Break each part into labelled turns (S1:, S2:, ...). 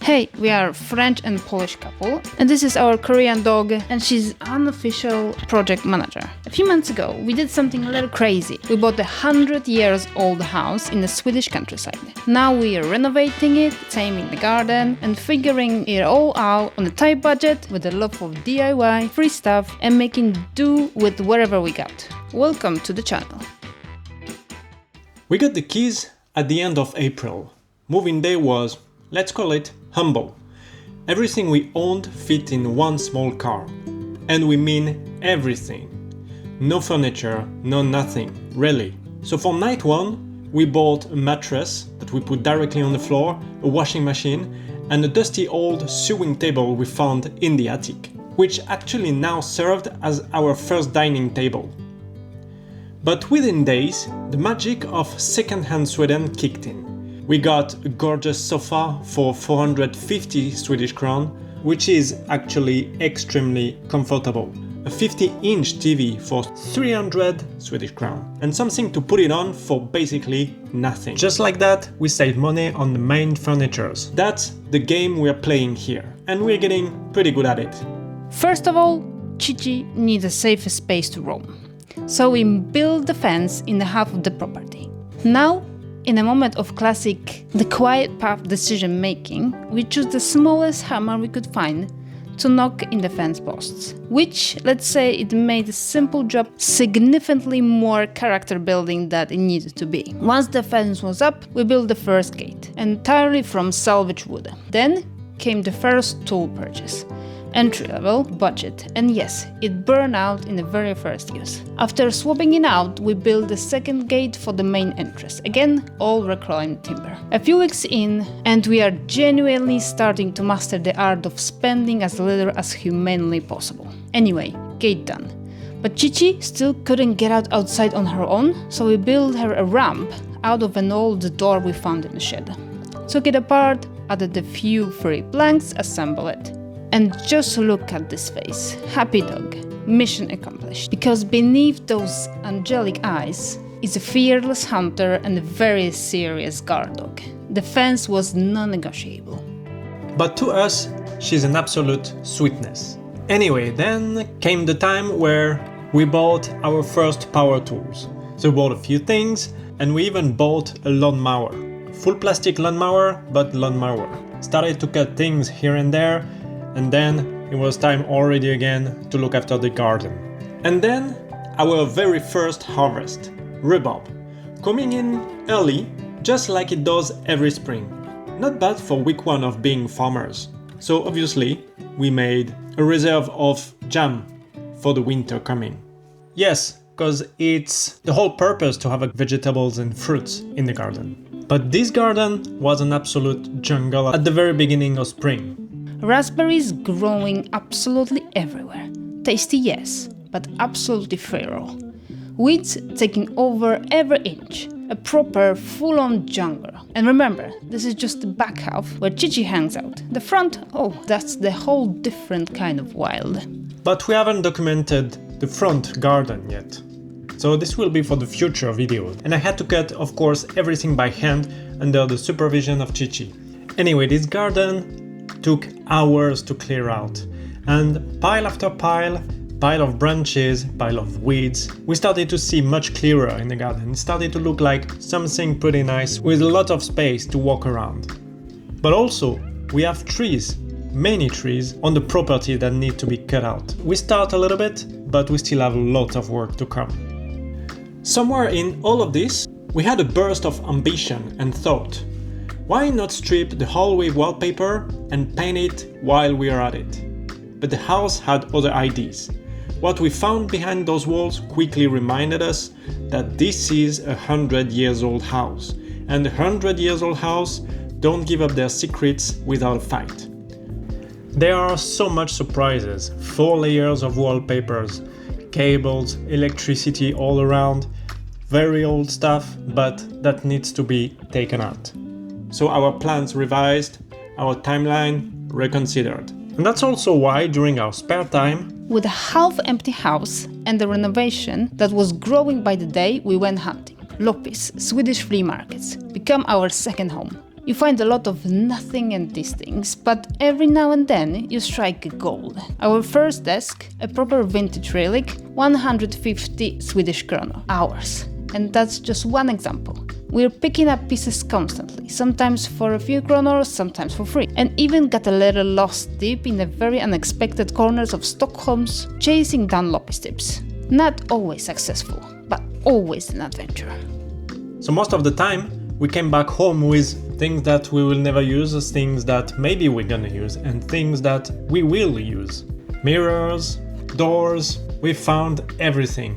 S1: Hey, we are a French and Polish couple, and this is our Korean dog, and she's unofficial project manager. A few months ago, we did something a little crazy. We bought a 100-year-old house in the Swedish countryside. Now we are renovating it, taming the garden, and figuring it all out on a tight budget with a love of DIY, free stuff, and making do with whatever we got. Welcome to the channel.
S2: We got the keys at the end of April. Moving day was, let's call it, humble. Everything we owned fit in one small car. And we mean everything. No furniture, no nothing, really. So for night one, we bought a mattress that we put directly on the floor, a washing machine, and a dusty old sewing table we found in the attic, which actually now served as our first dining table. But within days, the magic of second-hand Sweden kicked in. We got a gorgeous sofa for 450 Swedish crown, which is actually extremely comfortable. A 50-inch TV for 300 Swedish crown, and something to put it on for basically nothing. Just like that, we save money on the main furnitures. That's the game we're playing here, and we're getting pretty good at it.
S1: First of all, Chichi needs a safe space to roam. So we built the fence in the half of the property. Now, in a moment of classic the quiet path decision making, we choose the smallest hammer we could find to knock in the fence posts, which, let's say, it made a simple job significantly more character building than it needed to be. Once the fence was up, we built the first gate, entirely from salvaged wood. Then came the first tool purchase. Entry level, budget, and yes, it burned out in the very first use. After swapping it out, we built the second gate for the main entrance, again all reclaimed timber. A few weeks in, and we are genuinely starting to master the art of spending as little as humanly possible. Anyway, gate done. But Chichi still couldn't get outside on her own, so we built her a ramp out of an old door we found in the shed. Took it apart, added a few free planks, assembled it. And just look at this face. Happy dog. Mission accomplished. Because beneath those angelic eyes is a fearless hunter and a very serious guard dog. The fence was non-negotiable.
S2: But to us, she's an absolute sweetness. Anyway, then came the time where we bought our first power tools. So we bought a few things, and we even bought a lawnmower. Full plastic lawnmower, but lawnmower. Started to cut things here and there, and then it was time already again to look after the garden. And then our very first harvest, rhubarb, coming in early, just like it does every spring. Not bad for week one of being farmers. So obviously we made a reserve of jam for the winter coming. Yes, because it's the whole purpose to have vegetables and fruits in the garden. But this garden was an absolute jungle at the very beginning of spring.
S1: Raspberries growing absolutely everywhere. Tasty, yes, but absolutely feral. Weeds taking over every inch. A proper full-on jungle. And remember, this is just the back half where Chichi hangs out. The front, oh, that's the whole different kind of wild.
S2: But we haven't documented the front garden yet. So this will be for the future videos. And I had to cut, of course, everything by hand under the supervision of Chichi. Anyway, this garden took hours to clear out, and pile after pile of branches, pile of weeds, we started to see much clearer in the garden. It started to look like something pretty nice with a lot of space to walk around. But also, we have trees, many trees on the property that need to be cut out. We start a little bit, but we still have a lot of work to come. Somewhere in all of this, we had a burst of ambition and thought. Why not strip the hallway wallpaper and paint it while we are at it? But the house had other ideas. What we found behind those walls quickly reminded us that this is a 100-year-old house, and a 100-year-old house don't give up their secrets without a fight. There are so much surprises, 4 layers of wallpapers, cables, electricity all around, very old stuff, but that needs to be taken out. So our plans revised, our timeline reconsidered. And that's also why during our spare time,
S1: with a half-empty house and the renovation that was growing by the day, we went hunting. Loppis, Swedish flea markets, become our second home. You find a lot of nothing and these things, but every now and then you strike gold. Our first desk, a proper vintage relic, 150 Swedish kronor, ours. And that's just one example. We're picking up pieces constantly, sometimes for a few kronor, sometimes for free, and even got a little lost deep in the very unexpected corners of Stockholm's, chasing down Loppis tips. Not always successful, but always an adventure.
S2: So most of the time, we came back home with things that we will never use, things that maybe we're gonna use, and things that we will use. Mirrors, doors, we found everything.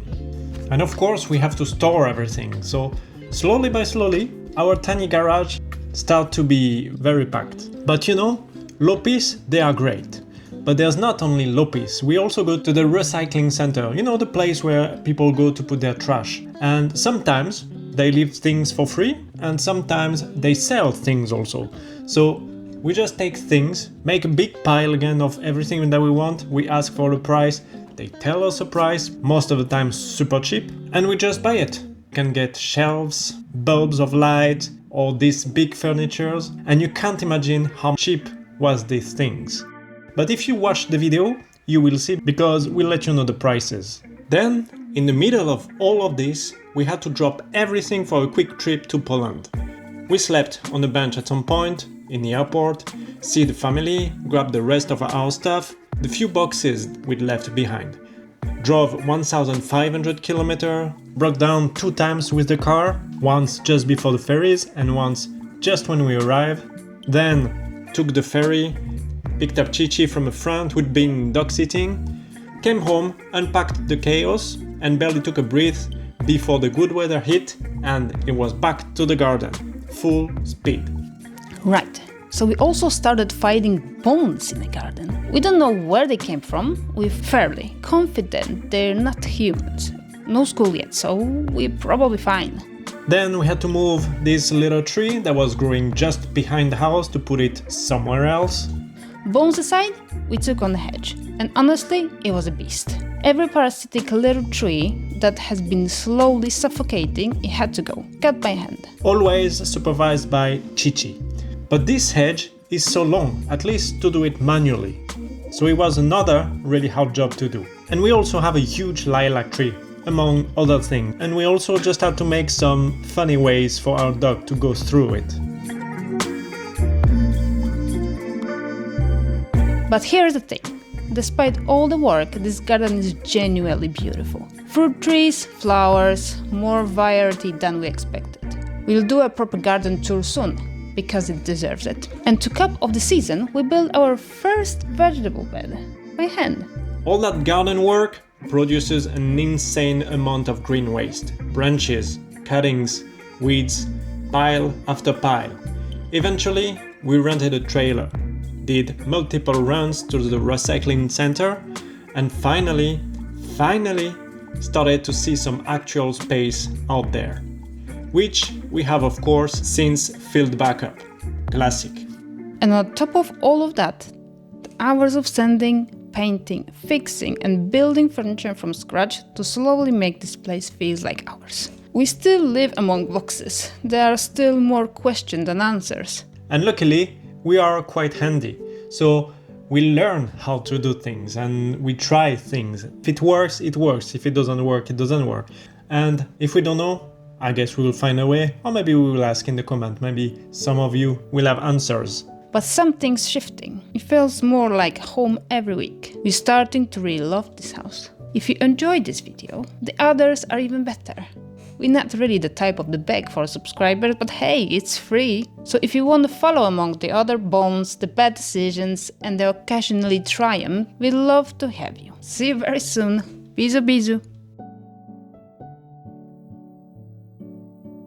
S2: And of course, we have to store everything, so slowly by slowly, our tiny garage starts to be very packed. But you know, Loppis, they are great. But there's not only Loppis, we also go to the recycling center, you know, the place where people go to put their trash. And sometimes they leave things for free, and sometimes they sell things also. So we just take things, make a big pile again of everything that we want, we ask for a price, they tell us a price, most of the time super cheap, and we just buy it. Can get shelves, bulbs of light, or these big furnitures, and you can't imagine how cheap was these things. But if you watch the video, you will see, because we'll let you know the prices. Then, in the middle of all of this, we had to drop everything for a quick trip to Poland. We slept on a bench at some point, in the airport, see the family, grab the rest of our stuff, the few boxes we'd left behind. Drove 1,500 kilometers, broke down 2 times with the car, once just before the ferries and once just when we arrived. Then took the ferry, picked up Chichi from a friend who'd been dog sitting, came home, unpacked the chaos and barely took a breath before the good weather hit and it was back to the garden, full speed.
S1: Right. So we also started finding bones in the garden. We don't know where they came from. We're fairly confident they're not humans. No school yet, so we're probably fine.
S2: Then we had to move this little tree that was growing just behind the house to put it somewhere else.
S1: Bones aside, we took on the hedge, and honestly, it was a beast. Every parasitic little tree that has been slowly suffocating, it had to go, cut by hand.
S2: Always supervised by Chichi. But this hedge is so long, at least to do it manually. So it was another really hard job to do. And we also have a huge lilac tree, among other things. And we also just had to make some funny ways for our dog to go through it.
S1: But here's the thing. Despite all the work, this garden is genuinely beautiful. Fruit trees, flowers, more variety than we expected. We'll do a proper garden tour soon, because it deserves it. And to cap off the season, we built our first vegetable bed by hand.
S2: All that garden work produces an insane amount of green waste. Branches, cuttings, weeds, pile after pile. Eventually, we rented a trailer, did multiple runs to the recycling center, and finally started to see some actual space out there. Which we have of course since filled back up. Classic.
S1: And on top of all of that, the hours of sanding, painting, fixing and building furniture from scratch to slowly make this place feel like ours. We still live among boxes. There are still more questions than answers.
S2: And luckily, we are quite handy. So we learn how to do things and we try things. If it works, it works. If it doesn't work, it doesn't work. And if we don't know, I guess we will find a way, or maybe we will ask in the comment. Maybe some of you will have answers.
S1: But something's shifting. It feels more like home every week. We're starting to really love this house. If you enjoyed this video, the others are even better. We're not really the type of the beg for subscribers, but hey, it's free. So if you want to follow among the other bones, the bad decisions, and the occasionally triumph, we'd love to have you. See you very soon. Bisous bisous.